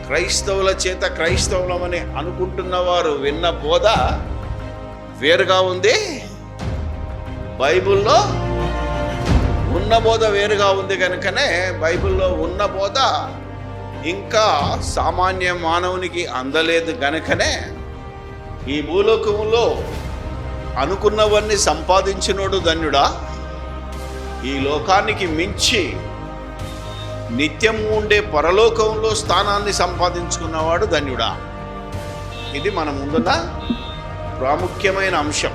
క్రైస్తవుల చేత క్రైస్తవులమని అనుకుంటున్న వారు విన్న బోధ వేరుగా ఉంది, బైబిల్లో ఉన్న బోధ వేరుగా ఉంది. కనుకనే బైబిల్లో ఉన్న బోధ ఇంకా సామాన్య మానవునికి అందలేదు. గనుకనే ఈ భూలోకంలో అనుకున్నవన్నీ సంపాదించినోడు ధన్యుడా, ఈ లోకానికి మించి నిత్యం ఉండే పరలోకంలో స్థానాన్ని సంపాదించుకున్నవాడు ధన్యుడా. ఇది మన ముందున్న ప్రాముఖ్యమైన అంశం.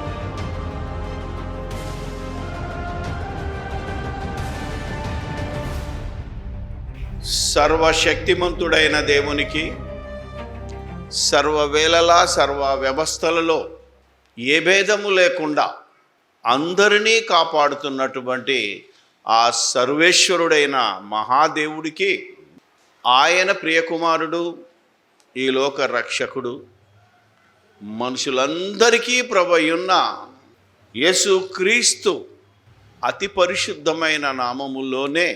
సర్వశక్తిమంతుడైన దేవునికి సర్వవేళలా సర్వ వ్యవస్థలలో ఏ భేదము లేకుండా అందరినీ కాపాడుతున్నటువంటి ఆ సర్వేశ్వరుడైన మహాదేవుడికి, ఆయన ప్రియకుమారుడు, ఈ లోక రక్షకుడు, మనుషులందరికీ ప్రభువైయున్న యేసుక్రీస్తు అతి పరిశుద్ధమైన నామములోనే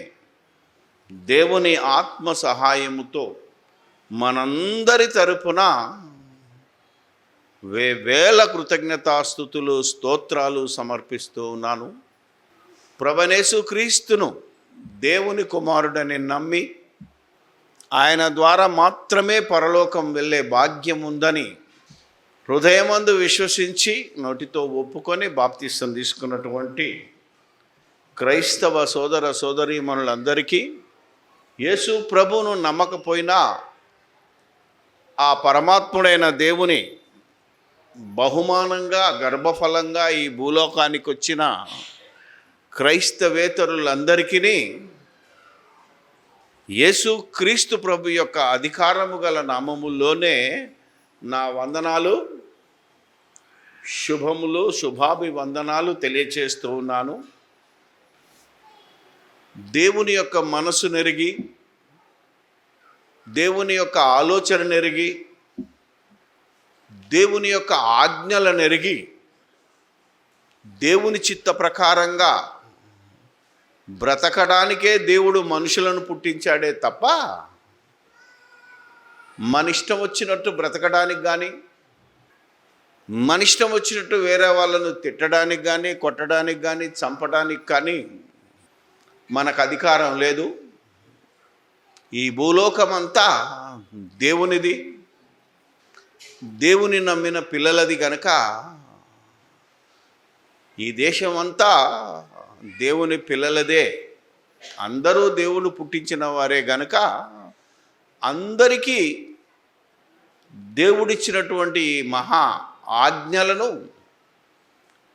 దేవుని ఆత్మ సహాయముతో మనందరి తరపున వేవేల కృతజ్ఞతాస్తుతులు స్తోత్రాలు సమర్పిస్తూ ఉన్నాను. ప్రభుయేసుక్రీస్తును దేవుని కుమారుడని నమ్మి ఆయన ద్వారా మాత్రమే పరలోకం వెళ్ళే భాగ్యం ఉందని హృదయమందు విశ్వసించి నోటితో ఒప్పుకొని బాప్తిసం తీసుకున్నటువంటి క్రైస్తవ సోదర సోదరీమణులందరికీ యేసు ప్రభువును నమ్మకపోయినా ఆ పరమాత్ముడైన దేవుని బహుమానంగా గర్భఫలంగా ఈ భూలోకానికి వచ్చిన క్రైస్తవేతరులందరికీ యేసుక్రీస్తు ప్రభు యొక్క అధికారము గల నామములోనే నా వందనాలు, శుభములు, శుభాభివందనాలు తెలియచేస్తూ ఉన్నాను. దేవుని యొక్క మనసు నెరిగి, దేవుని యొక్క ఆలోచన నెరిగి, దేవుని యొక్క ఆజ్ఞలను ఎరిగి, దేవుని చిత్త ప్రకారంగా బ్రతకడానికే దేవుడు మనుషులను పుట్టించాడే తప్ప మన ఇష్టం వచ్చినట్టు బ్రతకడానికి కానీ, మన ఇష్టం వచ్చినట్టు వేరే వాళ్ళను తిట్టడానికి కానీ, కొట్టడానికి కానీ, చంపడానికి కానీ మనకు అధికారం లేదు. ఈ భూలోకమంతా దేవునిది, దేవుని నమ్మిన పిల్లలది గనక ఈ దేశమంతా దేవుని పిల్లలదే. అందరూ దేవుడు పుట్టించిన వారే గనక అందరికీ దేవుడిచ్చినటువంటి మహా ఆజ్ఞలను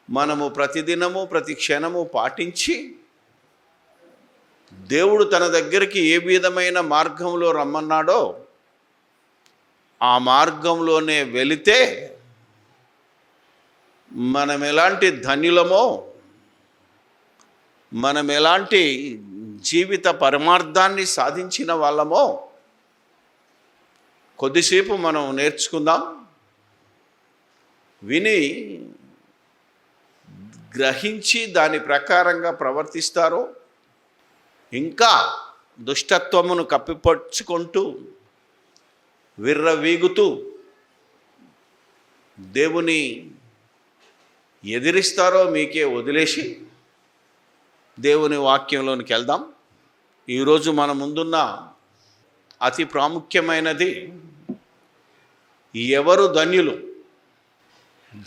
మనము ప్రతిదినము ప్రతి క్షణము పాటించి దేవుడు తన దగ్గరికి ఏ విధమైన మార్గంలో రమ్మన్నాడో ఆ మార్గంలోనే వెళితే మనం ఎలాంటి ధన్యులమో, మనం ఎలాంటి జీవిత పరమార్థాన్ని సాధించిన వాళ్ళమో కొద్దిసేపు మనం నేర్చుకుందాం. విని గ్రహించి దాని ప్రకారంగా ప్రవర్తిస్తారో ఇంకా దుష్టత్వమును కప్పిపరుచుకుంటూ విర్రవీగుతూ దేవుని ఎదిరిస్తారో మీకే వదిలేసి దేవుని వాక్యంలోనికి వెళ్దాం. ఈరోజు మన ముందున్న అతి ప్రాముఖ్యమైనది ఎవరు ధన్యులు.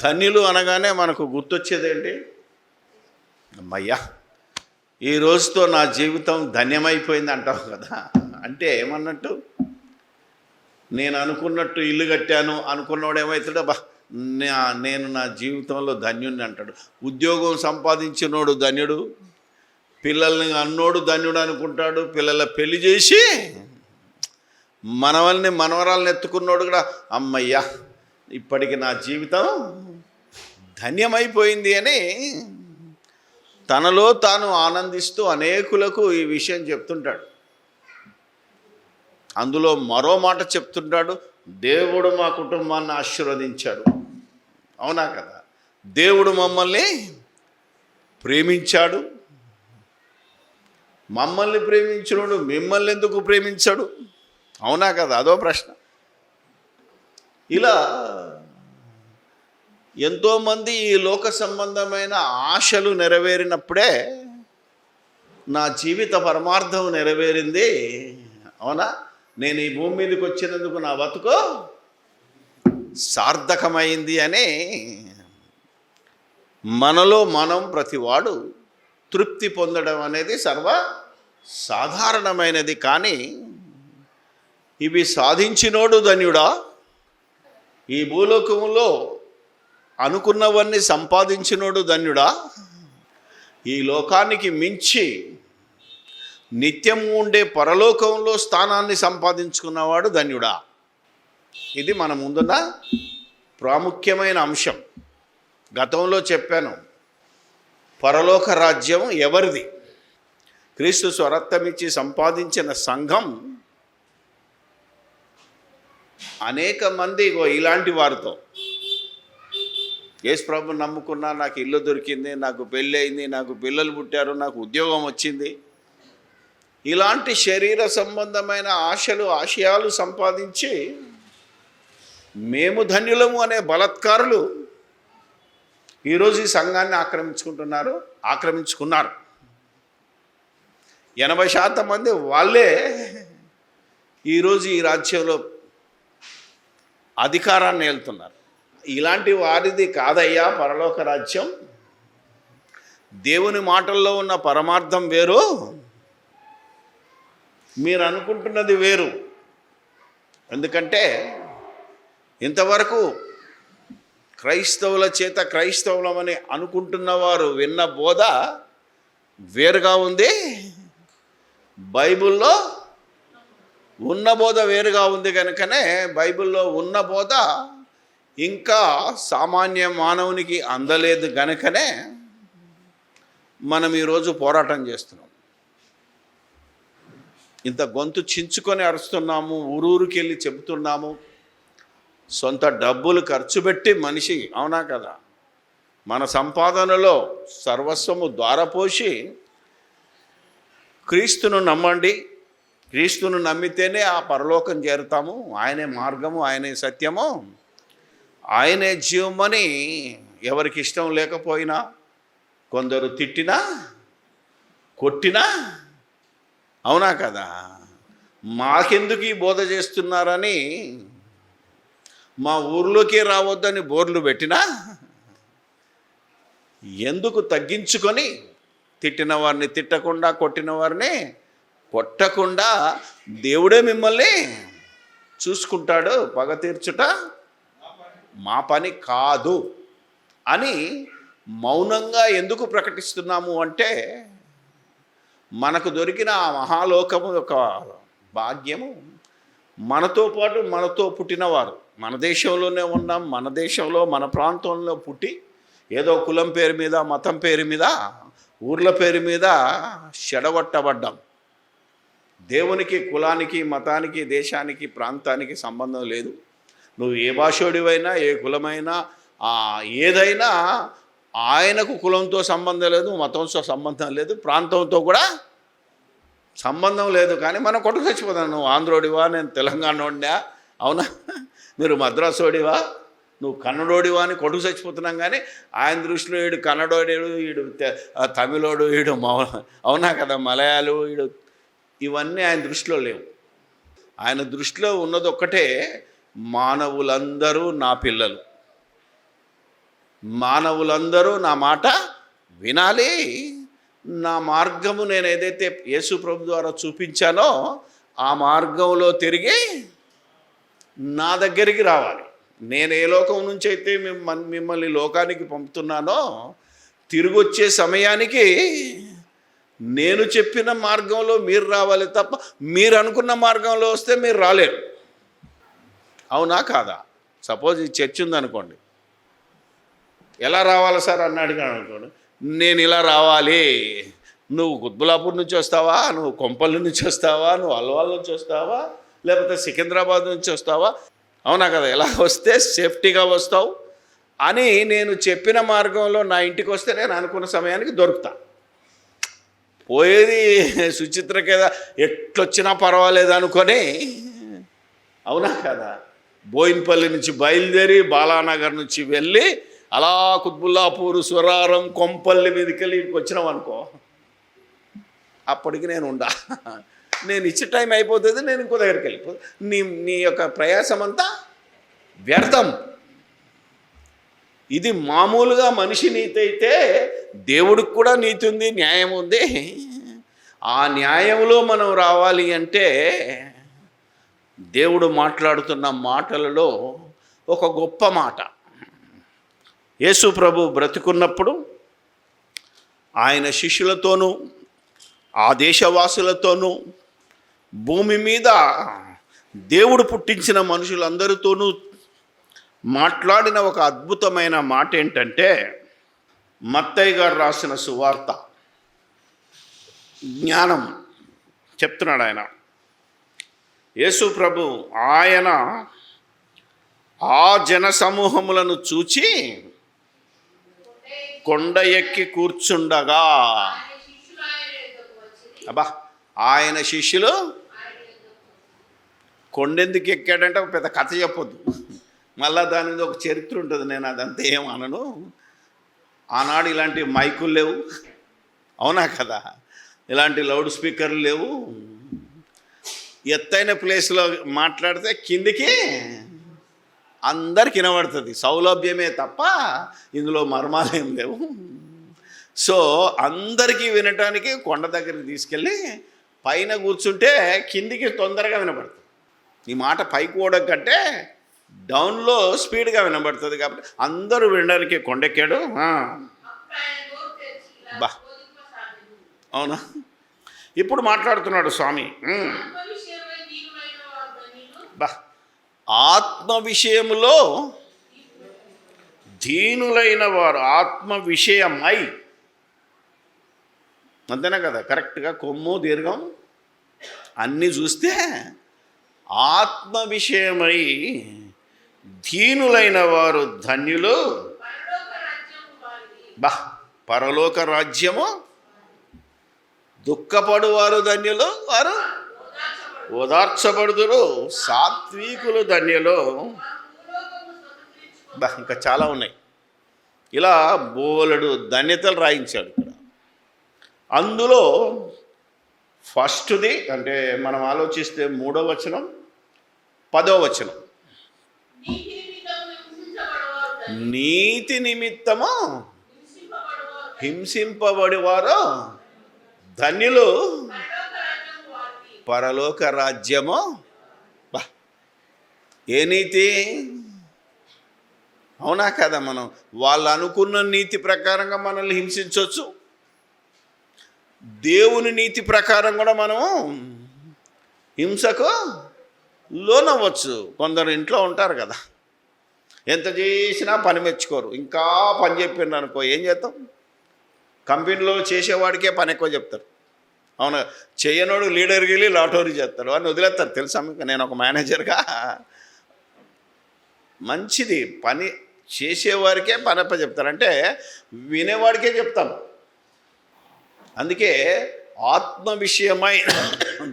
ధన్యులు అనగానే మనకు గుర్తొచ్చేదేంటి? అమ్మయ్యా, ఈ రోజుతో నా జీవితం ధన్యమైపోయింది అంటావు కదా. అంటే ఏమన్నట్టు? నేను అనుకున్నట్టు ఇల్లు కట్టాను అనుకున్నవాడు ఏమవుతాడు? నేను నా జీవితంలో ధన్యుడిని అంటాడు. ఉద్యోగం సంపాదించినోడు ధన్యుడు, పిల్లల్ని అన్నోడు ధన్యుడు అనుకుంటాడు. పిల్లల పెళ్లి చేసి మనవల్ని మనవరాలను ఎత్తుకున్నోడు కూడా అమ్మయ్యా ఇప్పటికి నా జీవితం ధన్యమైపోయింది అని తనలో తాను ఆనందిస్తూ అనేకులకు ఈ విషయం చెప్తుంటాడు. అందులో మరో మాట చెప్తుంటాడు, దేవుడు మా కుటుంబాన్ని ఆశీర్వదించాడు. అవునా కదా? దేవుడు మమ్మల్ని ప్రేమించాడు. మమ్మల్ని ప్రేమించినోడు మిమ్మల్ని ఎందుకు ప్రేమించాడు? అవునా కదా? అదో ప్రశ్న. ఇలా ఎంతోమంది ఈ లోక సంబంధమైన ఆశలు నెరవేరినప్పుడే నా జీవిత పరమార్థం నెరవేరింది, అవునా, నేను ఈ భూమి మీదకి వచ్చినందుకు నా బతుకు సార్థకమైంది అని మనలో మనం ప్రతివాడు తృప్తి పొందడం అనేది సర్వ సాధారణమైనది. కానీ ఇవి సాధించినోడు ధన్యుడా, ఈ భూలోకములో అనుకున్నవన్నీ సంపాదించినోడు ధన్యుడా, ఈ లోకానికి మించి నిత్యం ఉండే పరలోకంలో స్థానాన్ని సంపాదించుకున్నవాడు ధన్యుడా? ఇది మన ముందున్న ప్రాముఖ్యమైన అంశం. గతంలో చెప్పాను, పరలోక రాజ్యం ఎవరిది? క్రీస్తు స్వరక్తమిచ్చి సంపాదించిన సంఘం అనేక మంది ఇలాంటి వారితో, యేసు ప్రభువుని నమ్ముకున్నా, నాకు ఇల్లు దొరికింది, నాకు పెళ్ళి అయింది, నాకు పిల్లలు పుట్టారు, నాకు ఉద్యోగం వచ్చింది, ఇలాంటి శరీర సంబంధమైన ఆశయాలు సంపాదించి మేము ధన్యులము అనే బలత్కారులు ఈరోజు ఈ సంఘాన్ని ఆక్రమించుకున్నారు. 80% మంది వాళ్ళే ఈరోజు ఈ రాజ్యంలో అధికారాన్ని ఏలుతున్నారు. ఇలాంటి వారిది కాదయ్యా పరలోక రాజ్యం. దేవుని మాటల్లో ఉన్న పరమార్థం వేరు, మీరు అనుకుంటున్నది వేరు. ఎందుకంటే ఇంతవరకు క్రైస్తవుల చేత క్రైస్తవులమని అనుకుంటున్నవారు విన్న బోధ వేరుగా ఉంది, బైబిల్లో ఉన్న బోధ వేరుగా ఉంది. కనుకనే బైబిల్లో ఉన్న బోధ ఇంకా సామాన్య మానవునికి అందలేదు గనుకనే మనం ఈరోజు పోరాటం చేస్తున్నాం. ఇంత గొంతు చించుకొని అరుస్తున్నాము, ఊరూరికి వెళ్ళి చెబుతున్నాము, సొంత డబ్బులు ఖర్చు పెట్టి మనిషి, అవునా కదా, మన సంపాదనలో సర్వస్వము ద్వారపోసి క్రీస్తును నమ్మండి, క్రీస్తును నమ్మితేనే ఆ పరలోకం చేరుతాము, ఆయనే మార్గము, ఆయనే సత్యము, ఆయనే జీవమని ఎవరికి ఇష్టం లేకపోయినా, కొందరు తిట్టినా కొట్టినా, అవునా కదా, మాకెందుకు ఈ బోధ చేస్తున్నారని మా ఊర్లోకే రావద్దని బోర్లు పెట్టినా, ఎందుకు తగ్గించుకొని తిట్టిన వారిని తిట్టకుండా, కొట్టిన వారిని కొట్టకుండా దేవుడే మిమ్మల్ని చూసుకుంటాడు, పగ తీర్చుట మా పని కాదు అని మౌనంగా ఎందుకు ప్రకటిస్తున్నాము అంటే, మనకు దొరికిన ఆ మహాలోకము యొక్క భాగ్యము, మనతో పాటు మనతో పుట్టినవారు, మన దేశంలోనే ఉన్నాం, మన దేశంలో మన ప్రాంతంలో పుట్టి ఏదో కులం పేరు మీద, మతం పేరు మీద, ఊర్ల పేరు మీద చెడగొట్టబడ్డాం. దేవునికి కులానికి, మతానికి, దేశానికి, ప్రాంతానికి సంబంధం లేదు. నువ్వు ఏ భాషోడివైనా, ఏ కులమైనా, ఏదైనా ఆయనకు కులంతో సంబంధం లేదు, మతంతో సంబంధం లేదు, ప్రాంతంతో కూడా సంబంధం లేదు. కానీ మనం కొట్టుకు చచ్చిపోతాను, నువ్వు ఆంధ్రోడివా, నేను తెలంగాణోడినా, అవునా, మీరు మద్రాసోడివా, నువ్వు కన్నడోడివా అని కొట్టుకు చచ్చిపోతున్నాం. కానీ ఆయన దృష్టిలో వీడు కన్నడోడు, వీడు తమిళోడు, వీడు అవునా కదా, మలయాళు, వీడు, ఇవన్నీ ఆయన దృష్టిలో లేవు. ఆయన దృష్టిలో ఉన్నది ఒక్కటే, మానవులందరూ నా పిల్లలు, మానవులందరూ నా మాట వినాలి, నా మార్గము నేను ఏదైతే యేసు ప్రభు ద్వారా చూపించానో ఆ మార్గంలో తిరిగి నా దగ్గరికి రావాలి. నేను ఏ లోకం నుంచి అయితే మిమ్మల్ని లోకానికి పంపుతున్నానో తిరిగి వచ్చే సమయానికి నేను చెప్పిన మార్గంలో మీరు రావాలి తప్ప మీరు అనుకున్న మార్గంలో వస్తే మీరు రాలేరు. అవునా కాదా? సపోజ్ ఈ చర్చ్ ఉందనుకోండి, ఎలా రావాలి సార్ అని అడిగాను అనుకోండి, నేను ఇలా రావాలి, నువ్వు కుత్బులాపూర్ నుంచి వస్తావా, నువ్వు కొంపల్లి నుంచి వస్తావా, నువ్వు అల్వాల్ నుంచి వస్తావా, లేకపోతే సికింద్రాబాద్ నుంచి వస్తావా, అవునా కదా, ఎలా వస్తే సేఫ్టీగా వస్తావు అని నేను చెప్పిన మార్గంలో నా ఇంటికి వస్తే నేను అనుకున్న సమయానికి దొరుకుతా. పోయేది సుచిత్రకేదా ఎట్లొచ్చినా పర్వాలేదు అనుకొని అవునా కదా? బోయిన్పల్లి నుంచి బయలుదేరి బాలానగర్ నుంచి వెళ్ళి అలా కుత్బుల్లాపూర్, స్వరారం, కొంపల్లి మీదకి వెళ్ళి ఇక్కడికి వచ్చినాం అనుకో, అప్పటికి నేను ఉండా. నేను ఇచ్చే టైం అయిపోతుంది, నేను ఇంకో దగ్గరికి వెళ్ళిపోతుంది. నీ యొక్క ప్రయాసం అంతా వ్యర్థం. ఇది మామూలుగా మనిషి నీతి అయితే, దేవుడికి కూడా నీతి ఉంది, న్యాయం ఉంది. ఆ న్యాయంలో మనం రావాలి అంటే దేవుడు మాట్లాడుతున్న మాటలలో ఒక గొప్ప మాట. యేసు ప్రభు బ్రతికున్నప్పుడు ఆయన శిష్యులతోనూ ఆ దేశవాసులతోనూ భూమి మీద దేవుడు పుట్టించిన మనుషులందరితోనూ మాట్లాడిన ఒక అద్భుతమైన మాట ఏంటంటే, మత్తయి గారు రాసిన సువార్త జ్ఞానం చెప్తున్నాడు ఆయన. యేసు ప్రభు ఆయన ఆ జన సమూహములను చూచి కొండ ఎక్కి కూర్చుండగా, అబ్బా, ఆయన శిష్యులు కొండెందుకు ఎక్కాడంటే ఒక పెద్ద కథ చెప్పొద్దు, మళ్ళా దాని మీద ఒక చరిత్ర ఉంటుంది. నేను అదంతా ఏమనను. ఆనాడు ఇలాంటి మైకులు లేవు, అవునా కదా? ఇలాంటి లౌడ్ స్పీకర్లు లేవు. ఎత్తైన ప్లేస్లో మాట్లాడితే కిందికి అందరికి వినబడుతుంది, సౌలభ్యమే తప్ప ఇందులో మర్మాలేం లేవు. సో అందరికీ వినటానికి కొండ దగ్గరికి తీసుకెళ్ళి పైన కూర్చుంటే కిందికి తొందరగా వినబడుతుంది. ఈ మాట పైకి పోవడం కంటే డౌన్లో స్పీడ్గా వినబడుతుంది. కాబట్టి అందరూ వినడానికి కొండెక్కాడు. బా, అవునా? ఇప్పుడు మాట్లాడుతున్నాడు స్వామి. బా, ఆత్మ విషయంలో దీనులైన వారు, ఆత్మ విషయమై, అంతేనా కదా? కరెక్ట్గా కొమ్ము దీర్ఘం అన్నీ చూస్తే ఆత్మ విషయమై దీనులైన వారు ధన్యులు. బా, పరలోక రాజ్యము. దుఃఖపడువారు ధన్యులు, వారు ఓదార్చబడుదురు. సాత్వికులు ధన్యులు. బా, ఇంకా చాలా ఉన్నాయి. ఇలా బోలెడు ధన్యతలు రాయించాడు ఇక్కడ. అందులో ఫస్ట్ది అంటే మనం ఆలోచిస్తే 3వ వచనం, 10వ వచనం. నీతి నిమిత్తము హింసింపబడివారు ధన్యులు, పరలోక రాజ్యము. బా, ఏ నీతి? అవునా కదా? మనం వాళ్ళు అనుకున్న నీతి ప్రకారంగా మనల్ని హింసించవచ్చు, దేవుని నీతి ప్రకారం కూడా మనం హింసకు లోనవ్వచ్చు. కొందరు ఇంట్లో ఉంటారు కదా, ఎంత చేసినా పని మెచ్చుకోరు, ఇంకా పని చెప్పిండ్రు అనుకో ఏం చేస్తాం? కంపెనీలో చేసేవాడికే పని ఎక్కువ చెప్తారు, అవును. చేయనోడు లీడర్కి వెళ్ళి లాటోరీ చేస్తాడు, అని వదిలేస్తారు. తెలుసా మీకు? నేను ఒక మేనేజర్గా మంచిది, పని చేసేవారికే పని అప్ప చెప్తారు, అంటే వినేవాడికే చెప్తాం. అందుకే ఆత్మ విషయమై,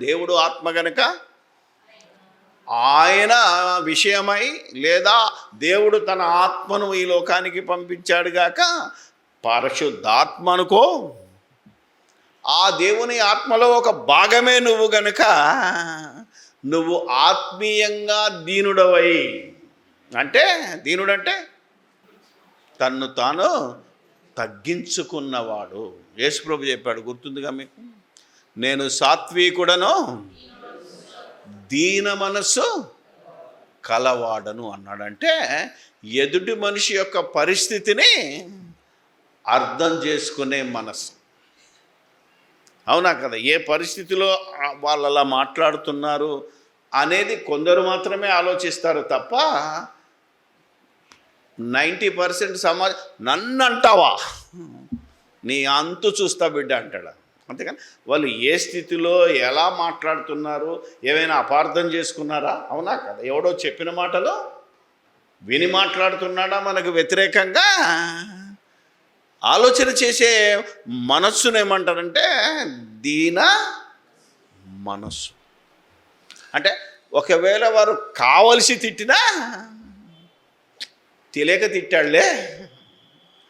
దేవుడు ఆత్మ గనుక ఆయన విషయమై, లేదా దేవుడు తన ఆత్మను ఈ లోకానికి పంపించాడు గాక పరిశుద్ధాత్మ అనుకో. ఆ దేవుని ఆత్మలో ఒక భాగమే నువ్వు గనుక నువ్వు ఆత్మీయంగా దీనుడవై, అంటే దీనుడంటే తన్ను తాను తగ్గించుకున్నవాడు. యేసుప్రభు చెప్పాడు, గుర్తుందిగా మీకు, నేను సాత్వికుడను దీన మనస్సు కలవాడను అన్నాడంటే ఎదుటి మనిషి యొక్క పరిస్థితిని అర్థం చేసుకునే మనస్సు. అవునా కదా? ఏ పరిస్థితిలో వాళ్ళు అలా మాట్లాడుతున్నారు అనేది కొందరు మాత్రమే ఆలోచిస్తారు తప్ప 90% సమాజం నన్ను అంటావా, నీ అంతు చూస్తా బిడ్డ అంటాడు. అంతేకాని వాళ్ళు ఏ స్థితిలో ఎలా మాట్లాడుతున్నారు, ఏమైనా అపార్థం చేసుకున్నారా? అవునా కదా? ఎవడో చెప్పిన మాటలో విని మాట్లాడుతున్నాడా మనకు వ్యతిరేకంగా? ఆలోచన చేసే మనస్సును ఏమంటారంటే దీన మనస్సు. అంటే ఒకవేళ వారు కావలసి తిట్టినా తెలియక తిట్టాడులే,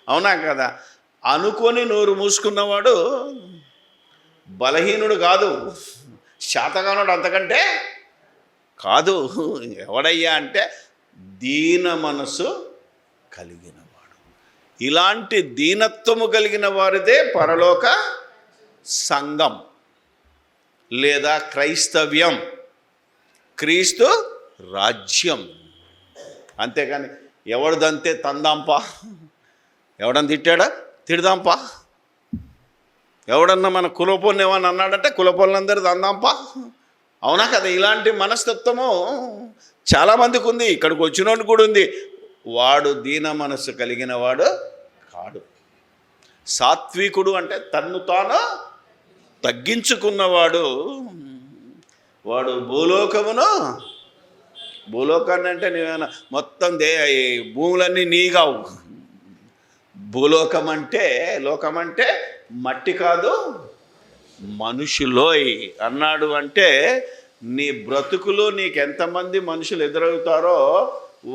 అవునా కదా, అనుకొని నోరు మూసుకున్నవాడు బలహీనుడు కాదు, శాతగానుడు అంతకంటే కాదు. ఎవడయ్యా అంటే దీన మనసు కలిగినవాడు. ఇలాంటి దీనత్వము కలిగిన వారిదే పరలోక సంఘం లేదా క్రైస్తవ్యం, క్రీస్తు రాజ్యం. అంతేకాని ఎవరిదంతే తందాంపా, ఎవడని తిట్టాడా తిడదాంపా, ఎవడన్నా మన కులపోని ఏమని అన్నాడంటే కులపోళ్ళందరూ తందాంపా, అవునా కదా. ఇలాంటి మనస్తత్వము చాలామందికి ఉంది, ఇక్కడికి వచ్చినోడు కూడా ఉంది. వాడు దీన మనసు కలిగిన వాడు కాడు. సాత్వికుడు అంటే తన్ను తాను తగ్గించుకున్నవాడు. వాడు భూలోకాన్ని అంటే నీవేనా మొత్తం భూములన్నీ నీగావు. లోకం అంటే మట్టి కాదు మనుషులోయ్ అన్నాడు. అంటే నీ బ్రతుకులో నీకు ఎంతమంది మనుషులు ఎదురవుతారో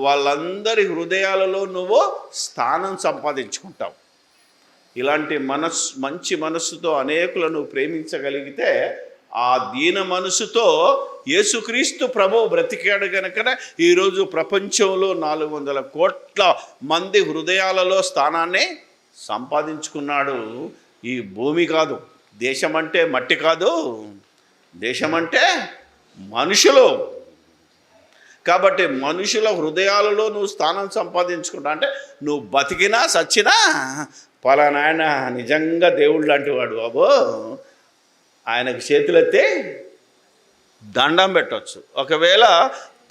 వాళ్ళందరి హృదయాలలో నువ్వు స్థానం సంపాదించుకుంటావు. ఇలాంటి మంచి మనస్సుతో అనేకులను ప్రేమించగలిగితే ఆ దీన మనసుతో యేసుక్రీస్తు ప్రభువు బ్రతికాడు కనుక ఈరోజు ప్రపంచంలో 400 కోట్ల మంది హృదయాలలో స్థానాన్ని సంపాదించుకున్నాడు. ఈ భూమి కాదు, దేశం అంటే మట్టి కాదు, దేశం అంటే మనుషులు. కాబట్టి మనుషుల హృదయాలలో నువ్వు స్థానం సంపాదించుకుంటా అంటే నువ్వు బతికినా సచ్చినా పలానాయన నిజంగా దేవుడు లాంటి వాడు బాబు, ఆయనకు చేతులెత్తి దండం పెట్టవచ్చు. ఒకవేళ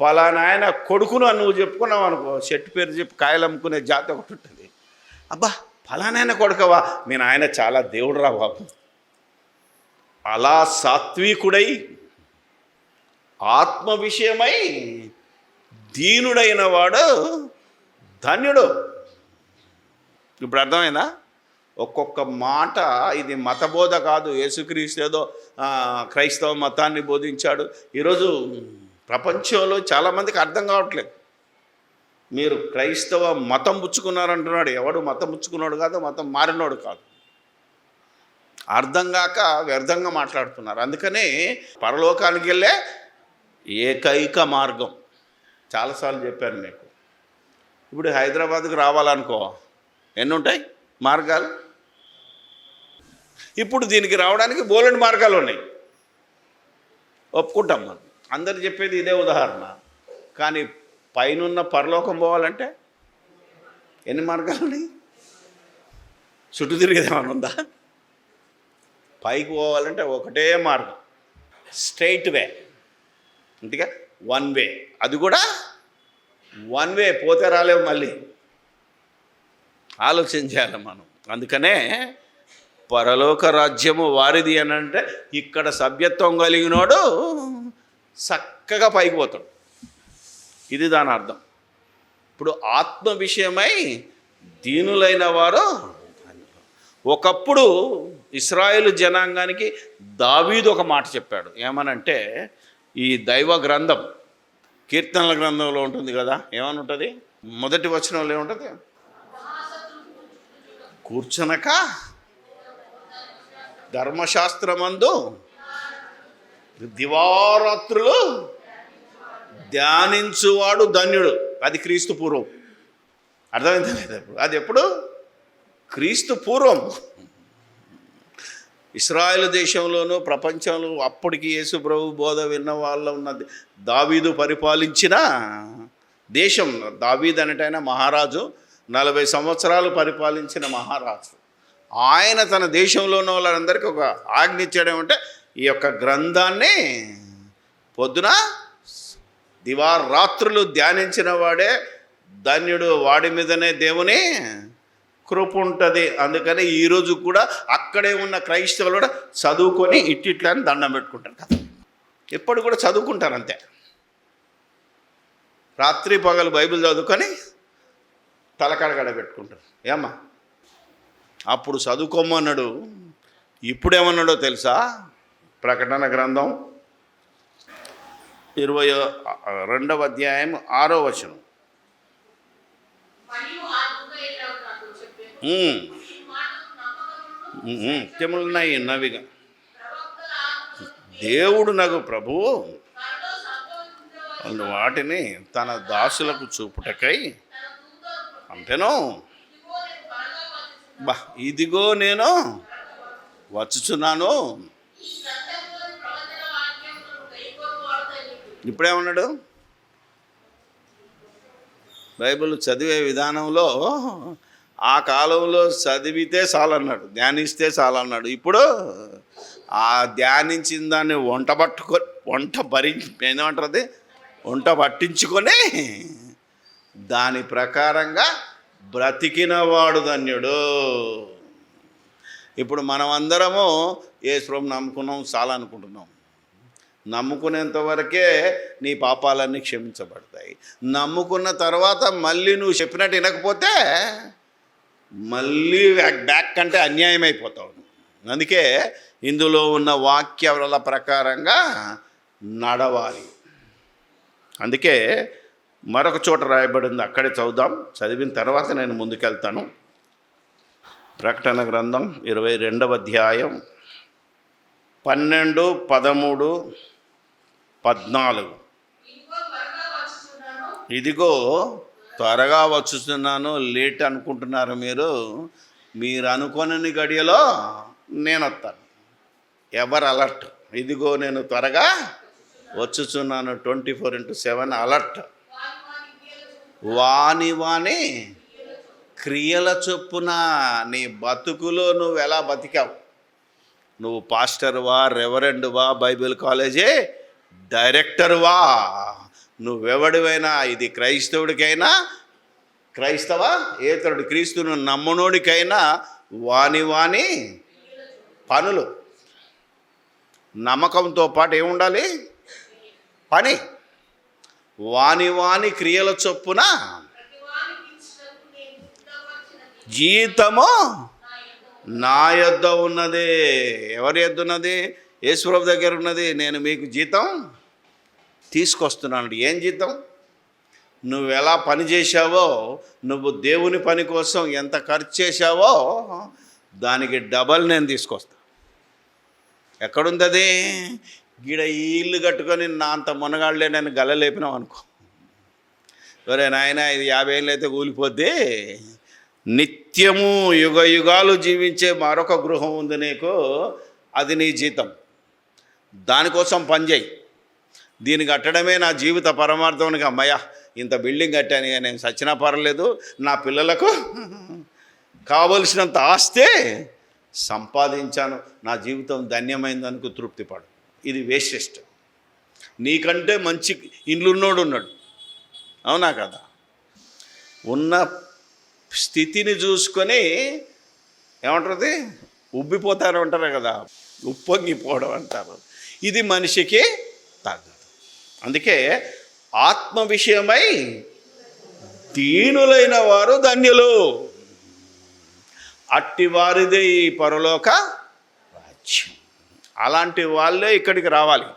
పలానాయన కొడుకును నువ్వు చెప్పుకున్నావు అనుకో, చెట్టు పేరు చెప్పి కాయలు అమ్ముకునే జాతి ఒకటి ఉంటుంది. అబ్బా ఫలానాయన కొడుకవా, నేను ఆయన చాలా దేవుడు రా బాబు. అలా సాత్వికుడై ఆత్మ విషయమై దీనుడైన వాడు ధన్యుడు. ఇప్పుడు అర్థమైందా? ఒక్కొక్క మాట ఇది మతబోధ కాదు. యేసుక్రీస్తు ఏదో క్రైస్తవ మతాన్ని బోధించాడు. ఈరోజు ప్రపంచంలో చాలామందికి అర్థం కావట్లేదు. మీరు క్రైస్తవ మతం పుచ్చుకున్నారంటున్నాడు. ఎవడు మతం పుచ్చుకున్నాడు కాదు, మతం మారినోడు కాదు. అర్థం కాక వ్యర్థంగా మాట్లాడుతున్నారు. అందుకని పరలోకానికి వెళ్ళే ఏకైక మార్గం చాలాసార్లు చెప్పాను మీకు. ఇప్పుడు హైదరాబాద్కు రావాలనుకో ఎన్ని ఉంటాయి మార్గాలు. ఇప్పుడు దీనికి రావడానికి బోలెడు మార్గాలు ఉన్నాయి, ఒప్పుకుంటాం మనం. అందరు చెప్పేది ఇదే ఉదాహరణ. కానీ పైనున్న పరలోకం పోవాలంటే ఎన్ని మార్గాలు ఉన్నాయి? చుట్టూ తిరిగేదేమన్నా ఉందా? పైకి పోవాలంటే ఒకటే మార్గం, స్ట్రైట్ వే, అంతేగా వన్ వే. అది కూడా వన్ వే, పోతే రాలేవు మళ్ళీ. ఆలోచన చేయాలి మనం. అందుకనే పరలోక రాజ్యము వారిది అని అంటే ఇక్కడ సభ్యత్వం కలిగినోడు చక్కగా పైకి పోతాడు. ఇది దాని అర్థం. ఇప్పుడు ఆత్మ విషయమై దీనులైన వారు. ఒకప్పుడు ఇశ్రాయేలు జనాంగానికి దావీదు ఒక మాట చెప్పాడు. ఏమనంటే ఈ దైవ గ్రంథం కీర్తనల గ్రంథంలో ఉంటుంది కదా, ఏమని ఉంటుంది? మొదటి వచనంలో ఏముంటుంది? కూర్చునక ధర్మశాస్త్రమందు దివారాత్రులు ధ్యానించువాడు ధన్యుడు. అది క్రీస్తు పూర్వం. అర్థమైందా లేదా? అది ఎప్పుడు? క్రీస్తు పూర్వం. ఇశ్రాయేలు దేశంలోనూ ప్రపంచంలో అప్పటికి యేసు ప్రభు బోధ విన్న వాళ్ళ ఉన్నది దావీదు పరిపాలించిన దేశం. దావీదు అనేటైన మహారాజు, 40 సంవత్సరాలు పరిపాలించిన మహారాజు. ఆయన తన దేశంలో ఉన్న వాళ్ళందరికీ ఒక ఆజ్ఞ ఇచ్చాడేమంటే ఈ యొక్క గ్రంథాన్ని పొద్దున దివారాత్రులు ధ్యానించిన వాడే ధన్యుడు, వాడి మీదనే దేవుని కృప ఉంటుంది. అందుకని ఈరోజు కూడా అక్కడే ఉన్న క్రైస్తవులు కూడా చదువుకొని ఇట్లా అని దండం పెట్టుకుంటారు కదా. ఎప్పుడు కూడా చదువుకుంటారు అంతే. రాత్రి పగలు బైబిల్ చదువుకొని తలకడగడ పెట్టుకుంటారు. ఏమ్మా అప్పుడు చదువుకోమన్నాడు, ఇప్పుడేమన్నాడో తెలుసా? ప్రకటన గ్రంథం 22వ అధ్యాయం 6వ వచనం. సత్యములున్నాయి నవిగా దేవుడు నగు ప్రభువు వాటిని తన దాసులకు చూపుటకై అంటేను, ఇదిగో నేను వచ్చుచున్నాను. ఇప్పుడేమన్నాడు? బైబిల్ చదివే విధానంలో ఆ కాలంలో చదివితే చాలన్నాడు, ధ్యానిస్తే చాలన్నాడు. ఇప్పుడు ఆ ధ్యానించిన దాన్ని వంట పట్టించుకొని దాని ప్రకారంగా బ్రతికినవాడు ధన్యుడు. ఇప్పుడు మనమందరము యేసుప్రభువుని నమ్ముకున్నాం చాలనుకుంటున్నాం. నమ్ముకునేంత వరకే నీ పాపాలన్నీ క్షమించబడతాయి. నమ్ముకున్న తర్వాత మళ్ళీ నువ్వు చెప్పినట్టు వినకపోతే మళ్ళీ బ్యాక్ అంటే అన్యాయం అయిపోతావు. అందుకే ఇందులో ఉన్న వాక్యాల ప్రకారంగా నడవాలి. అందుకే మరొక చోట రాయబడింది, అక్కడే చదువుదాం. చదివిన తర్వాత నేను ముందుకెళ్తాను. ప్రకటన గ్రంథం 22వ అధ్యాయం 12, 13, 14. ఇదిగో త్వరగా వచ్చుతున్నాను. లేట్ అనుకుంటున్నారు మీరు అనుకోని గడియలో నేను వస్తాను. ఎవరు అలర్ట్? ఇదిగో నేను త్వరగా వచ్చుచున్నాను. 24/7 అలర్ట్. వాని క్రియల చొప్పున నీ బతుకులో నువ్వు ఎలా బతికావు? నువ్వు పాస్టర్వా, రెవరెండువా, బైబిల్ కాలేజీ డైరెక్టర్వా, నువ్వెవడివైనా, ఇది క్రైస్తవుడికైనా, ఏతరుడు క్రీస్తును నమ్మనోడికైనా వాని పనులు, నమ్మకంతో పాటు ఏముండాలి? పని. వాని క్రియల చొప్పున జీతము నా యొద్ద ఉన్నది. ఎవరి యొద్ద ఉన్నది? యేసుప్రభు దగ్గర ఉన్నది. నేను మీకు జీతం తీసుకొస్తున్నాను. ఏం జీతం? నువ్వు ఎలా పని చేశావో, నువ్వు దేవుని పని కోసం ఎంత ఖర్చు చేశావో దానికి డబల్ నేను తీసుకొస్తా. ఎక్కడుంది అది? గీడ ఈ ఇల్లు కట్టుకొని నా అంత మునగాళ్ళే నేను గలలేపినాం అనుకో. ఒరే నాయన, ఇది 50 ఏళ్ళు అయితే కూలిపోద్ది. నిత్యము యుగ యుగాలు జీవించే మరొక గృహం ఉంది నీకు, అది నీ జీతం. దానికోసం పనిచేయి. దీన్ని కట్టడమే నా జీవిత పరమార్థానికి. అమ్మయ్య, ఇంత బిల్డింగ్ కట్టాను, నేను సచ్చినా పర్లేదు, నా పిల్లలకు కావలసినంత ఆస్తే సంపాదించాను, నా జీవితం ధన్యమైందనుకు తృప్తిపడు. ఇది వేస్ట్. నీకంటే మంచి ఇండ్లున్నోడు ఉన్నాడు, అవునా కదా? ఉన్న స్థితిని చూసుకొని ఏమంటుంది? ఉబ్బిపోతారు అంటారు కదా, ఉప్పొంగిపోవడం అంటారు. ఇది మనిషికి తగ్గదు. అందుకే ఆత్మ విషయమై దీనులైన వారు ధన్యులు, అట్టి వారిదే ఈ పరలోక రాజ్యం. అలాంటి వాళ్ళే ఇక్కడికి రావాలి.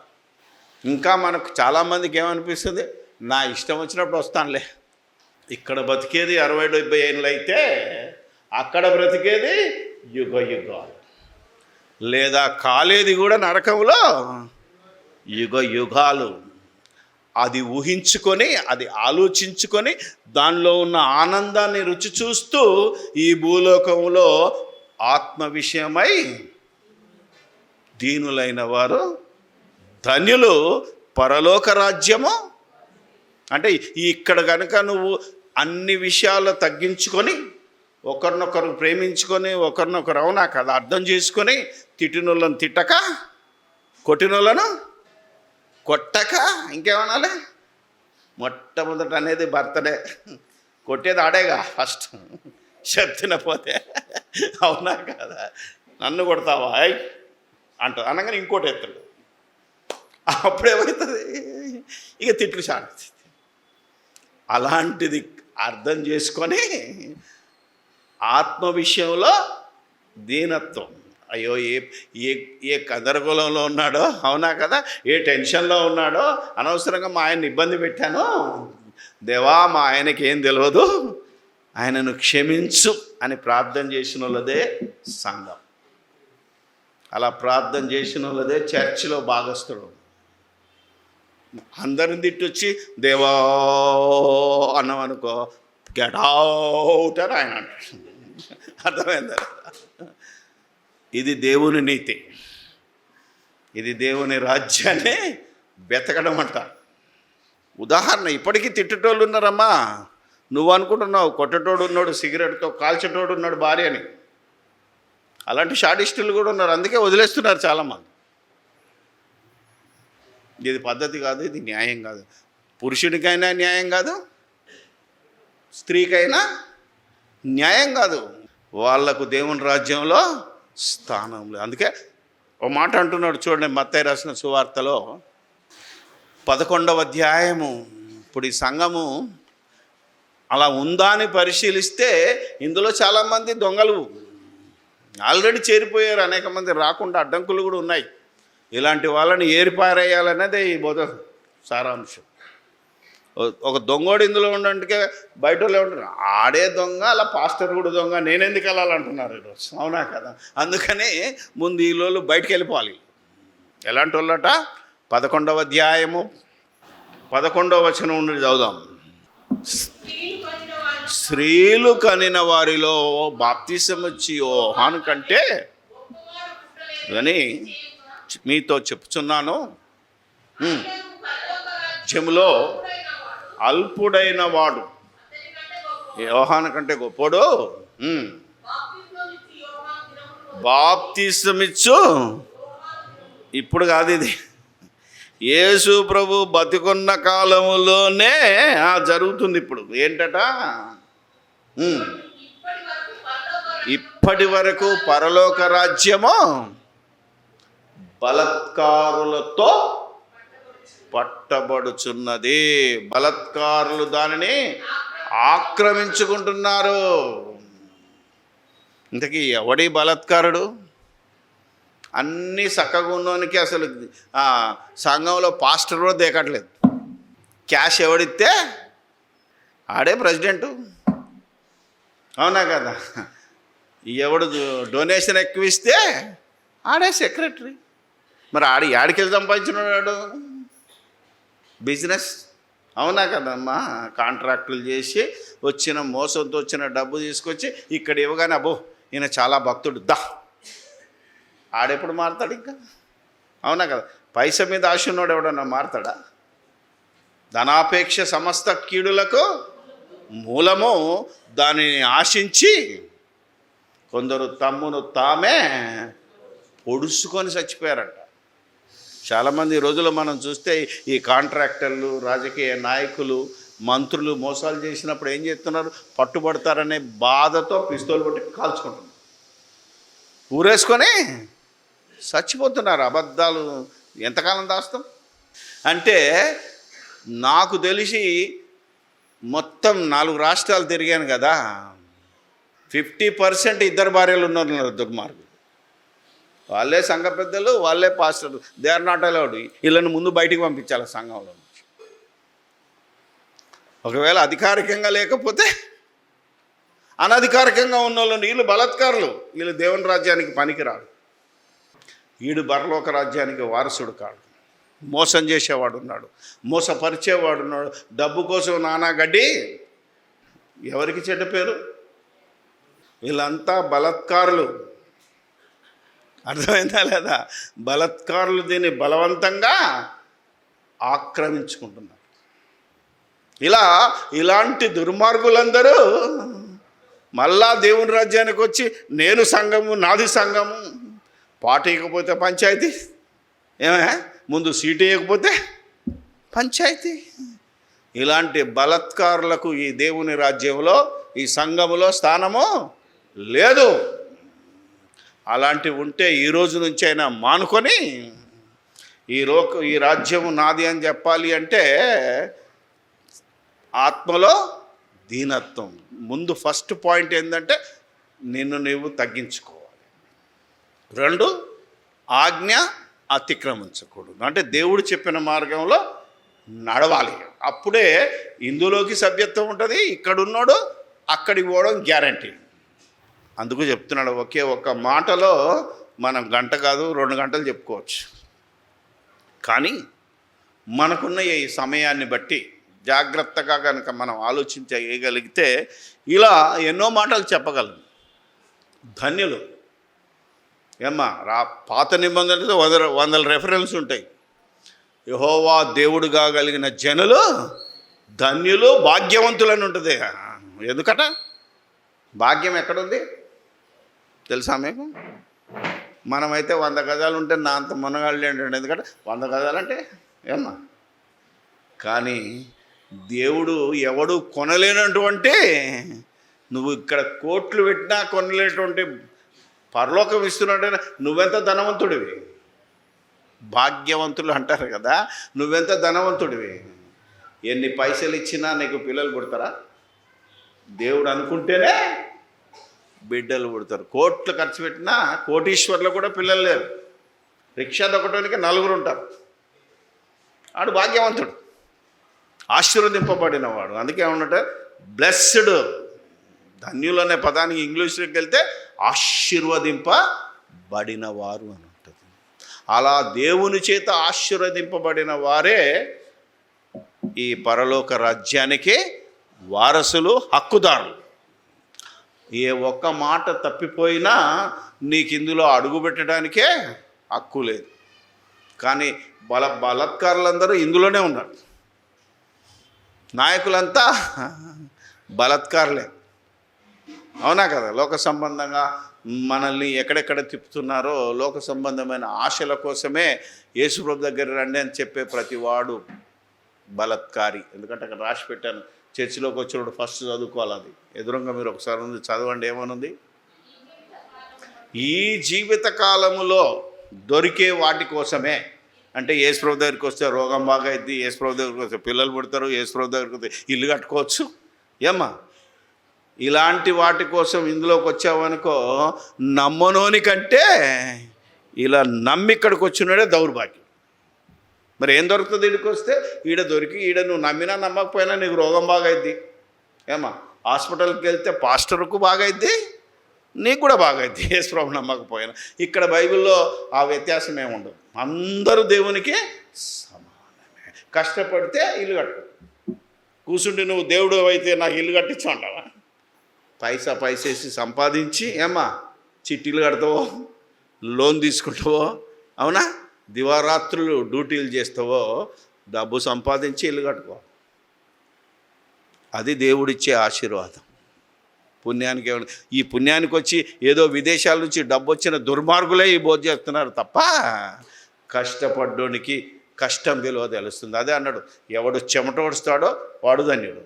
ఇంకా మనకు చాలామందికి ఏమనిపిస్తుంది? నా ఇష్టం వచ్చినప్పుడు వస్తానులే. ఇక్కడ బతికేది 60-70 ఏళ్ళు అయితే అక్కడ బ్రతికేది యుగ యుగాలు, లేదా కాలేది కూడా నరకంలో యుగ యుగాలు. అది ఊహించుకొని, అది ఆలోచించుకొని, దానిలో ఉన్న ఆనందాన్ని రుచి చూస్తూ ఈ భూలోకంలో ఆత్మ విషయమై దీనులైన వారు ధన్యులు, పరలోక రాజ్యము. అంటే ఇక్కడ కనుక నువ్వు అన్ని విషయాలు తగ్గించుకొని, ఒకరినొకరు ప్రేమించుకొని, ఒకరినొకరు అవునా కదా అర్థం చేసుకొని, తిట్టినోళ్ళను తిట్టక, కొట్టినోళ్ళను కొట్టక, ఇంకేమనాలి? మొట్టమొదట అనేది భర్తనే. కొట్టేది ఆడేగా ఫస్ట్, చెప్తున్న పోతే, అవునా కదా? నన్ను కొడతావా అంట అనగానే ఇంకోటి ఎత్తాడు. అప్పుడేమవుతుంది? ఇక తిట్లు సాగుతుంది. అలాంటిది అర్థం చేసుకొని ఆత్మ విషయంలో దీనత్వం, అయ్యో ఏ ఏ ఏ గందరగోళంలో ఉన్నాడో, అవునా కదా, ఏ టెన్షన్లో ఉన్నాడో, అనవసరంగా మా ఆయన్ని ఇబ్బంది పెట్టాను, దేవా మా ఆయనకి ఏం తెలియదు, ఆయనను క్షమించు అని ప్రార్థన చేసిన వాళ్ళదే సంఘం. అలా ప్రార్థన చేసిన వాళ్ళదే చర్చిలో భాగస్థుడు. అందరిని తిట్టొచ్చి దేవా అన్నాం అనుకో, గెట్ అవుట్ అని ఆయన అంటాడు. అర్థమైందా? ఇది దేవుని నీతి, ఇది దేవుని రాజ్యాన్ని బెతకడం అంట. ఉదాహరణ, ఇప్పటికీ తిట్టేటోళ్ళు ఉన్నారమ్మా. నువ్వు అనుకుంటున్నావు కొట్టేటోడు ఉన్నాడు, సిగరెట్తో కాల్చేటోడు ఉన్నాడు భార్య అని. అలాంటి షాడిస్టులు కూడా ఉన్నారు, అందుకే వదిలేస్తున్నారు చాలామంది. ఇది పద్ధతి కాదు, ఇది న్యాయం కాదు. పురుషుడికైనా న్యాయం కాదు, స్త్రీకైనా న్యాయం కాదు. వాళ్లకు దేవుని రాజ్యంలో స్థానం లేదు. అందుకే ఒక మాట అంటున్నాడు చూడండి, మత్తయి రాసిన సువార్తలో 11వ అధ్యాయము. ఇప్పుడు ఈ సంఘము అలా ఉందా అని పరిశీలిస్తే ఇందులో చాలామంది దొంగలు ఆల్రెడీ చేరిపోయారు. అనేక మంది రాకుండా అడ్డంకులు కూడా ఉన్నాయి. ఇలాంటి వాళ్ళని ఏరిపారేయాలనేదే ఈ బోధ సారాంశం. ఒక దొంగోడు ఇందులో ఉండడానికి బయట వాళ్ళే ఉంటారు, ఆడే దొంగ, అలా పాస్టర్ కూడా దొంగ, నేనెందుకు వెళ్ళాలంటున్నారు ఈరోజు, అవునా కదా. అందుకని ముందు ఈ లోళ్ళు బయటికి వెళ్ళిపోవాలి. ఎలాంటి వాళ్ళట? 11వ అధ్యాయము 11వ వచనం నుండి చదువుదాం. స్త్రీలు కనిన వారిలో బాప్తిసం ఇచ్చి యోహాను కంటే అని మీతో చెప్పుచున్నాను, జములో అల్పుడైన వాడు యోహాను కంటే గొప్పోడు. బాప్తిసమిచ్చు ఇప్పుడు కాదు, ఇది యేసు ప్రభు బతికున్న కాలములోనే జరుగుతుంది. ఇప్పుడు ఏంటట? ఇప్పటి వరకు పరలోక రాజ్యము బలత్కారులతో పట్టబడుచున్నది. బలత్కారులు దానిని ఆక్రమించుకుంటున్నారు. ఇంతకీ ఎవడి బలత్కారుడు? అన్నీ చక్కగా ఉన్నోనికి అసలు సంఘంలో పాస్టర్ కూడా దేకట్లేదు. క్యాష్ ఎవడిస్తే ఆడే ప్రెసిడెంటు, అవునా కదా. ఎవడు డొనేషన్ ఎక్కువ ఇస్తే ఆడే సెక్రటరీ. మరి యాడికెళ్ళి సంపాదించినాడు? బిజినెస్, అవునా కదమ్మా. కాంట్రాక్టులు చేసి వచ్చిన మోసంతో వచ్చిన డబ్బు తీసుకొచ్చి ఇక్కడ ఇవ్వగానే అబ్బో ఈయన చాలా భక్తుడు దా, ఆడెప్పుడు మారుతాడు ఇంకా, అవునా కదా. పైస మీద ఆశ ఉన్నాడు ఎవడన్నా మారుతాడా? ధనాపేక్ష సమస్త కీడులకు మూలము. దానిని ఆశించి కొందరు తమ్మును తామే పొడుచుకొని చచ్చిపోయారంట. చాలామంది ఈ రోజుల్లో మనం చూస్తే ఈ కాంట్రాక్టర్లు, రాజకీయ నాయకులు, మంత్రులు మోసాలు చేసినప్పుడు ఏం చేస్తున్నారు? పట్టుబడతారనే బాధతో పిస్తోలు పట్టి కాల్చుకుంటున్నారు, ఊరేసుకొని చచ్చిపోతున్నారు. అబద్ధాలు ఎంతకాలం దాస్తాం? అంటే నాకు తెలిసి మొత్తం 4 రాష్ట్రాలు తిరిగాను కదా, 50% ఇద్దరు భార్యలు ఉన్నారు దుర్మార్గులు. వాళ్ళే సంఘ పెద్దలు, వాళ్ళే పాస్టర్లు. They are not allowed. వీళ్ళని ముందు బయటికి పంపించాలి సంఘంలో నుంచి. ఒకవేళ అధికారికంగా లేకపోతే అనధికారికంగా ఉన్న వాళ్ళని వీళ్ళు బలత్కారులు, వీళ్ళు దేవుని రాజ్యానికి పనికిరాడు. వీడు పరలోక రాజ్యానికి వారసుడు కాడు. మోసం చేసేవాడు ఉన్నాడు, మోసపరిచేవాడు ఉన్నాడు. డబ్బు కోసం నానా గడ్డి. ఎవరికి చెడ్డ పేరు? వీళ్ళంతా బలత్కారులు. అర్థమైందా లేదా? బలత్కారులు దీన్ని బలవంతంగా ఆక్రమించుకుంటున్నారు. ఇలాంటి దుర్మార్గులందరూ మళ్ళా దేవుని రాజ్యానికి వచ్చి నేను సంఘము, నాది సంఘము, పాట ఇవ్వకపోతే పంచాయతీ, ముందు సీటు ఇవ్వకపోతే పంచాయతీ. ఇలాంటి బలత్కారులకు ఈ దేవుని రాజ్యంలో, ఈ సంఘములో స్థానము లేదు. అలాంటివి ఉంటే ఈ రోజు నుంచి అయినా మానుకొని ఈ రాజ్యము నాది అని చెప్పాలి అంటే ఆత్మలో దీనత్వం. ముందు ఫస్ట్ పాయింట్ ఏంటంటే నిన్ను నువ్వు తగ్గించుకోవాలి. 2, ఆజ్ఞ అతిక్రమించకూడదు. అంటే దేవుడు చెప్పిన మార్గంలో నడవాలి. అప్పుడే ఇందులోకి సభ్యత్వం ఉంటుంది. ఇక్కడున్నాడు అక్కడికి పోవడం గ్యారంటీ. అందుకు చెప్తున్నాడు, ఒకే ఒక్క మాటలో మనం గంట కాదు 2 గంటలు చెప్పుకోవచ్చు. కానీ మనకున్న ఈ సమయాన్ని బట్టి జాగ్రత్తగా కనుక మనం ఆలోచించగలిగితే ఇలా ఎన్నో మాటలు చెప్పగలం. ధన్యులు ఏమ్మా పాత నిబంధనలతో వందల రెఫరెన్స్ ఉంటాయి. యెహోవా దేవుడుగా కలిగిన జనులు ధన్యులు భాగ్యవంతులని ఉంటుంది. ఎందుకట భాగ్యం ఎక్కడుంది తెలుసా మీకు? మనమైతే 100 గజాలు ఉంటే నా అంత మునగాళ్ళు ఏంటంటే, ఎందుకంటే 100 గజాలంటే ఏమ్మా. కానీ దేవుడు ఎవడు కొనలేనటువంటి, నువ్వు ఇక్కడ కోట్లు పెట్టినా కొనలేటువంటి పరలోకం ఇస్తున్నాడంటే నువ్వెంత ధనవంతుడివి. భాగ్యవంతులు అంటారు కదా, నువ్వెంత ధనవంతుడివి. ఎన్ని పైసలు ఇచ్చినా నీకు పిల్లలు పుడతారా? దేవుడు అనుకుంటేనే బిడ్డలు పుడతారు. కోట్లు ఖర్చు పెట్టినా కోటీశ్వర్లు కూడా పిల్లలు లేరు. రిక్షా దొక్కటానికి 4 ఉంటారు. ఆడు భాగ్యవంతుడు, ఆశీర్వదింపబడినవాడు. అందుకే ఏమన్నట్టు బ్లెస్డ్, ధన్యులు అనే పదానికి ఇంగ్లీష్లోకి వెళ్తే ఆశీర్వదింపబడిన వారు అని ఉంటుంది. అలా దేవుని చేత ఆశీర్వదింపబడిన వారే ఈ పరలోక రాజ్యానికి వారసులు, హక్కుదారులు. ఏ ఒక్క మాట తప్పిపోయినా నీకు ఇందులో అడుగుపెట్టడానికే హక్కు లేదు. కానీ బలత్కారులందరూ ఇందులోనే ఉన్నారు. నాయకులంతా బలత్కారులే, అవునా కదా? లోక సంబంధంగా మనల్ని ఎక్కడెక్కడ తిప్పుతున్నారో లోక సంబంధమైన ఆశల కోసమే యేసుప్రభు దగ్గర రండి అని చెప్పే ప్రతివాడు బలత్కారి. ఎందుకంటే అక్కడ రాసి పెట్టాను, చర్చిలోకి వచ్చినప్పుడు ఫస్ట్ చదువుకోవాలి. అది ఎదురుగా మీరు ఒకసారి ఉంది, చదవండి. ఏమనుంది? ఈ జీవిత కాలములో దొరికే వాటి కోసమే. అంటే యేసుప్రభు దగ్గరికి వస్తే రోగం బాగా అయింది, యేసుప్రభు దగ్గరికి వస్తే పిల్లలు పుడతారు, యేసుప్రభు దగ్గరికి వస్తే ఇల్లు కట్టుకోవచ్చు. ఏమ్మా, ఇలాంటి వాటి కోసం ఇందులోకి వచ్చావనుకో, నమ్మనోని కంటే ఇలా నమ్మి ఇక్కడికి వచ్చినాడే దౌర్భాగ్యం. మరి ఏం దొరుకుతుంది? ఈడికి వస్తే ఈడ దొరికి ఈడ నువ్వు నమ్మినా నమ్మకపోయినా నీకు రోగం బాగైద్ది. ఏమా, హాస్పిటల్కి వెళ్తే పాస్టర్కు బాగైద్ది, నీకు కూడా బాగైద్ది యేసుప్రభు నమ్మకపోయినా. ఇక్కడ బైబిల్లో ఆ వ్యత్యాసం ఏముండదు. అందరూ దేవునికి సమానమే. కష్టపడితే ఇల్లు కట్టు, కూర్చుండి నువ్వు దేవుడు అయితే నాకు ఇల్లు కట్టించుంటావా? పైసేసి సంపాదించి ఏమ్మా చిట్టీలు కడతావో, లోన్ తీసుకుంటావో, అవునా, దివారాత్రులు డ్యూటీలు చేస్తావో, డబ్బు సంపాదించి ఇల్లు కట్టుకో. అది దేవుడిచ్చే ఆశీర్వాదం. పుణ్యానికి ఏమన్నా, ఈ పుణ్యానికి వచ్చి ఏదో విదేశాల నుంచి డబ్బు వచ్చిన దుర్మార్గులే ఈ బోధ చేస్తున్నారు తప్ప, కష్టపడ్డోనికి కష్టం విలువ తెలుస్తుంది. అదే అన్నాడు, ఎవడు చెమట ఓడుస్తాడో వాడు ధన్యుడు.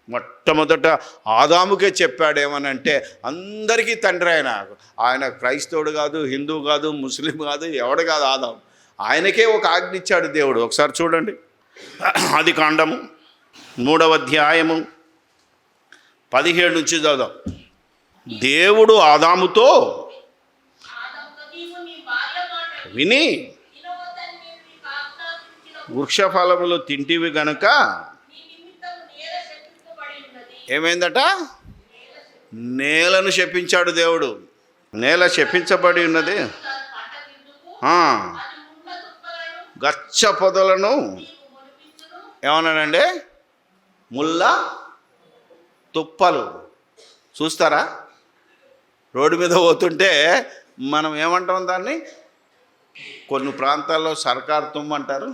మొట్టమొదట ఆదాముకే చెప్పాడు. ఏమనంటే అందరికీ తండ్రి ఆయన క్రైస్తవుడు కాదు, హిందూ కాదు, ముస్లిం కాదు, ఎవడు కాదు, ఆదాము. ఆయనకే ఒక ఆజ్ఞ ఇచ్చాడు దేవుడు. ఒకసారి చూడండి, ఆదికాండము 3వ అధ్యాయము 17 నుంచి చదువుదాం. దేవుడు ఆదాముతో విని, వృక్షఫలములు తింటివి గనుక ఏమైందట? నేలను శపించాడు దేవుడు. నేల శపించబడి ఉన్నది, గచ్చ పొదలను ఏమన్నాడండి? ముళ్ళ తుప్పలు. చూస్తారా, రోడ్డు మీద పోతుంటే మనం ఏమంటాం దాన్ని? కొన్ని ప్రాంతాల్లో సర్కారు తుమ్ము అంటారు,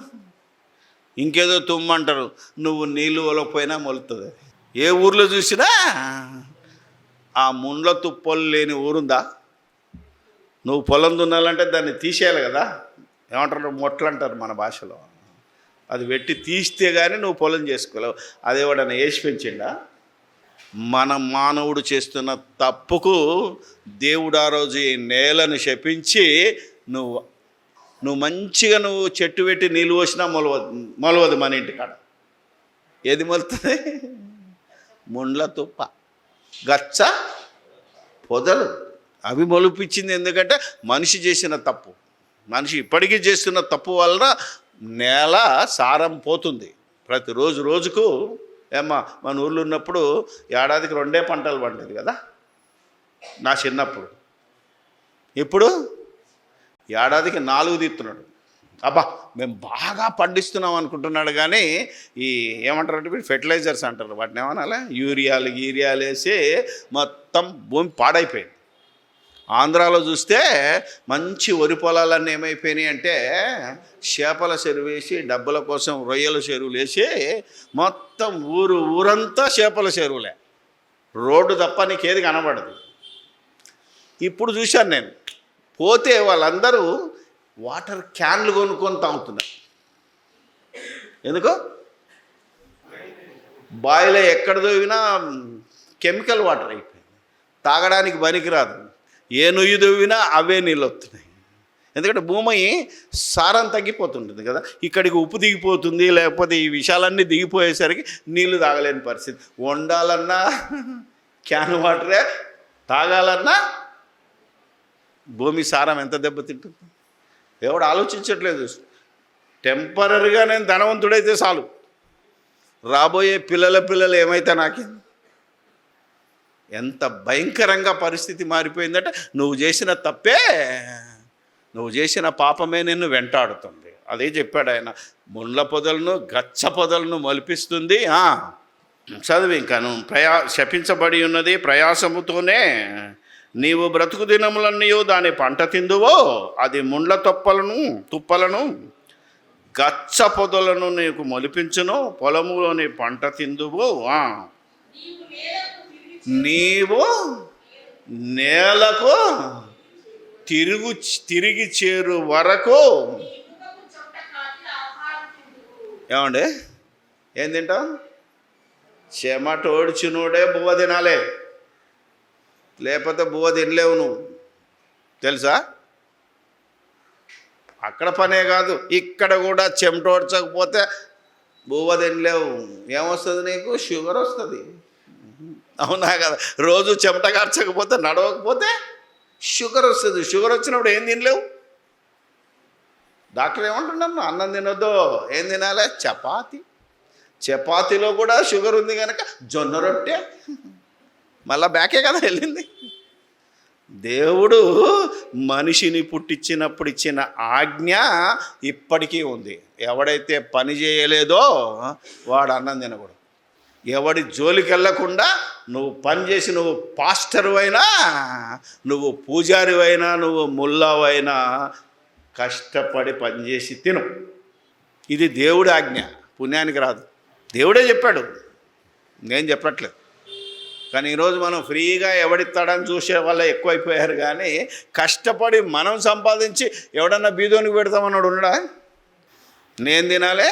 ఇంకేదో తుమ్ము అంటారు. నువ్వు నీళ్ళు ఒలకపోయినా మొలుతుంది. ఏ ఊర్లో చూసినా ఆ ముండ్ల తుప్పలు లేని ఊరుందా? నువ్వు పొలం దున్నాలంటే దాన్ని తీసేయాలి కదా, ఏమంటారు? మొట్లు అంటారు మన భాషలో. అది పెట్టి తీస్తే కానీ నువ్వు పొలం చేసుకోలేవు. అదేవాడన్నా వేసి పెంచిండా? మన మానవుడు చేస్తున్న తప్పుకు దేవుడు ఆ రోజు ఈ నేలను శపించి, నువ్వు మంచిగా నువ్వు చెట్టు పెట్టి నీళ్ళు పోసినా మొలవదు మన ఇంటికాడ. ఏది మొలుతుంది? ముండ్ల తుప్ప, గచ్చ పొదలు. అవి మొలిపించింది ఎందుకంటే మనిషి చేసిన తప్పు. మనిషి ఇప్పటికీ చేస్తున్న తప్పు వలన నేల సారం పోతుంది. ప్రతిరోజు రోజుకు ఏమ్మా మన ఊళ్ళో ఉన్నప్పుడు ఏడాదికి 2 పంటలు పండేది కదా నా చిన్నప్పుడు. ఇప్పుడు ఏడాదికి 4 తీస్తున్నాడు. అబ్బా మేము బాగా పండిస్తున్నాం అనుకుంటున్నాడు. కానీ ఈ ఏమంటారంటే ఫెర్టిలైజర్స్ అంటారు, వాటిని ఏమనాలి, యూరియాలు వేసి మొత్తం భూమి పాడైపోయింది. ఆంధ్రాలో చూస్తే మంచి వరి పొలాలన్నీ ఏమైపోయినాయి అంటే చేపల చెరువు వేసి డబ్బుల కోసం రొయ్యల చెరువులు వేసి మొత్తం ఊరంతా చేపల చెరువులే, రోడ్డు తప్ప నీకేది కనబడదు. ఇప్పుడు చూశాను నేను, పోతే వాళ్ళందరూ వాటర్ క్యాన్లు కొనుక్కొని తాగుతున్నారు. ఎందుకో బావిలో ఎక్కడ దొవినా కెమికల్ వాటర్ అయిపోయింది, తాగడానికి పనికిరాదు. ఏ నుయ్యి దొవ్వినా అవే నీళ్ళు వస్తున్నాయి. ఎందుకంటే భూమి సారం తగ్గిపోతుంటుంది కదా, ఇక్కడికి ఉప్పు దిగిపోతుంది, లేకపోతే ఈ విషయాలన్నీ దిగిపోయేసరికి నీళ్లు తాగలేని పరిస్థితి. వండాలన్నా క్యాన్ వాటరే, తాగాలన్నా భూమి సారం ఎంత దెబ్బతింటుంది. ఎవడు ఆలోచించట్లేదు. టెంపరీగా నేను ధనవంతుడైతే చాలు, రాబోయే పిల్లలు ఏమైతే నాకేంది. ఎంత భయంకరంగా పరిస్థితి మారిపోయిందంటే నువ్వు చేసిన తప్పే, నువ్వు చేసిన పాపమే నిన్ను వెంటాడుతుంది. అదే చెప్పాడు ఆయన, ముళ్ళ పొదలను గచ్చ పొదలను మొలిపిస్తుంది. చదివి ఇంకాను శపించబడి ఉన్నది ప్రయాసముతోనే నీవు బ్రతుకు దినములన్నీ దాని పంట తిందువో, అది ముండ్ల తుప్పలను గచ్చ పొదలను నీకు మొలిపించును, పొలములోని పంట తిందువు. నీవు నేలకు తిరిగి చేరు వరకు ఏమండి ఏం తింటావు? చెమటోడ్చినోడే బువ్వ తినాలే, లేకపోతే బువ్వ తినలేవు నువ్వు, తెలుసా? అక్కడ పనే కాదు, ఇక్కడ కూడా చెమటోడ్చకపోతే బువ్వ తినలేవు. ఏమొస్తుంది నీకు? షుగర్ వస్తుంది. అవునా కదా? రోజు చెమట కార్చకపోతే, నడవకపోతే షుగర్ వస్తుంది. షుగర్ వచ్చినప్పుడు ఏం తినలేవు. డాక్టర్ ఏమంటున్నాను, అన్నం తినొద్దు, ఏం తినాలి? చపాతీలో కూడా షుగర్ ఉంది కనుక జొన్న రొట్టె, మళ్ళా బ్యాకే కదా వెళ్ళింది. దేవుడు మనిషిని పుట్టించినప్పుడు ఇచ్చిన ఆజ్ఞ ఇప్పటికీ ఉంది. ఎవడైతే పని చేయలేదో వాడు అన్నం తినకూడదు. ఎవడి జోలికి వెళ్ళకుండా నువ్వు పని చేసి, నువ్వు పాస్టర్ అయినా, నువ్వు పూజారి అయినా, నువ్వు ముల్లావైనా కష్టపడి పనిచేసి తిను. ఇది దేవుడి ఆజ్ఞ, పుణ్యానికి రాదు. దేవుడే చెప్పాడు, నేను చెప్పట్లేదు. కానీ ఈరోజు మనం ఫ్రీగా ఎవడిస్తాడని చూసే వల్ల ఎక్కువైపోయారు. కానీ కష్టపడి మనం సంపాదించి ఎవడన్నా బీదోనికి పెడతామన్నాడు ఉన్నాడా? నేను తినాలి,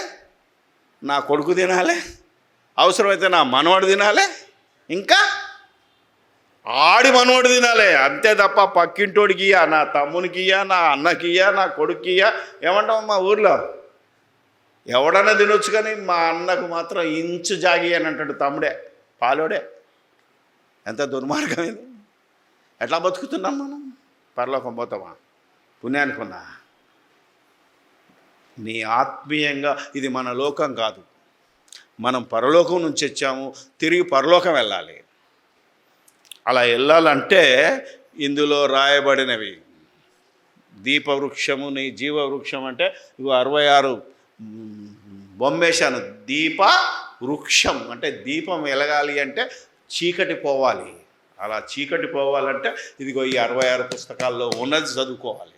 నా కొడుకు తినాలి, అవసరమైతే నా మనవాడు తినాలి, ఇంకా ఆడి మనవాడు తినాలి. అంతే తప్ప పక్కింటోడికి ఇయ్యా, నా తమ్మునికి ఇయ్యా, నా అన్నకి ఇయ్యా, నా కొడుకు ఇయ్యా. ఏమంటాం మా ఊర్లో? ఎవడన్నా తినొచ్చు కానీ మా అన్నకు మాత్రం ఇంచు జాగి అని అంటాడు తమ్ముడే, పాలోడే. ఎంత దుర్మార్గం ఇది! ఎట్లా బతుకుతున్నాం మనం? పరలోకం పోతామా? పుణ్యానికి ఉన్నా? నీ ఆత్మీయంగా ఇది మన లోకం కాదు, మనం పరలోకం నుంచి వచ్చాము, తిరిగి పరలోకం వెళ్ళాలి. అలా వెళ్ళాలంటే ఇందులో రాయబడినవి దీపవృక్షము నీ జీవవృక్షం అంటే ఇవి 66 బొమ్మేశాను. దీప వృక్షం అంటే దీపం వెలగాలి అంటే చీకటి పోవాలి. అలా చీకటి పోవాలంటే ఇదిగో ఈ 66 పుస్తకాల్లో ఉన్నది చదువుకోవాలి.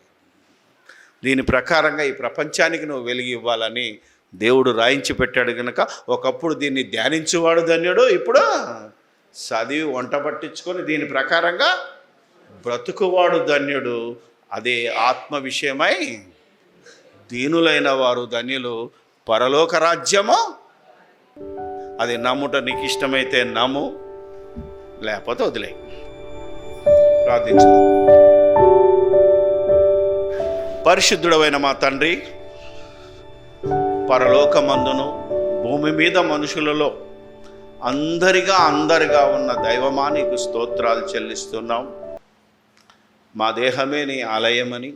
దీని ప్రకారంగా ఈ ప్రపంచానికి నువ్వు వెలిగి ఇవ్వాలని దేవుడు రాయించి పెట్టాడు కనుక ఒకప్పుడు దీన్ని ధ్యానించేవాడు ధన్యుడు, ఇప్పుడు చదివి వంట పట్టించుకొని దీని ప్రకారంగా బ్రతుకువాడు ధన్యుడు. అదే ఆత్మ విషయమై దీనులైన వారు ధన్యులు, పరలోక రాజ్యము అది నమ్ముట నీకు ఇష్టమైతే నమ్ము, లేకపోతే వదిలేయి. ప్రార్థించు. పరిశుద్ధుడవైన మా తండ్రి, పరలోకమందును భూమి మీద మనుషులలో అందరిగా ఉన్న దైవమా నీకు స్తోత్రాలు చెల్లిస్తున్నాం. మా దేహమే నీ ఆలయమని,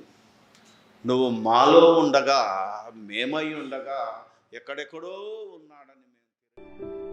నువ్వు మాలో ఉండగా, మేమై ఉండగా ఎక్కడెక్కడో ఉన్నాడని మేము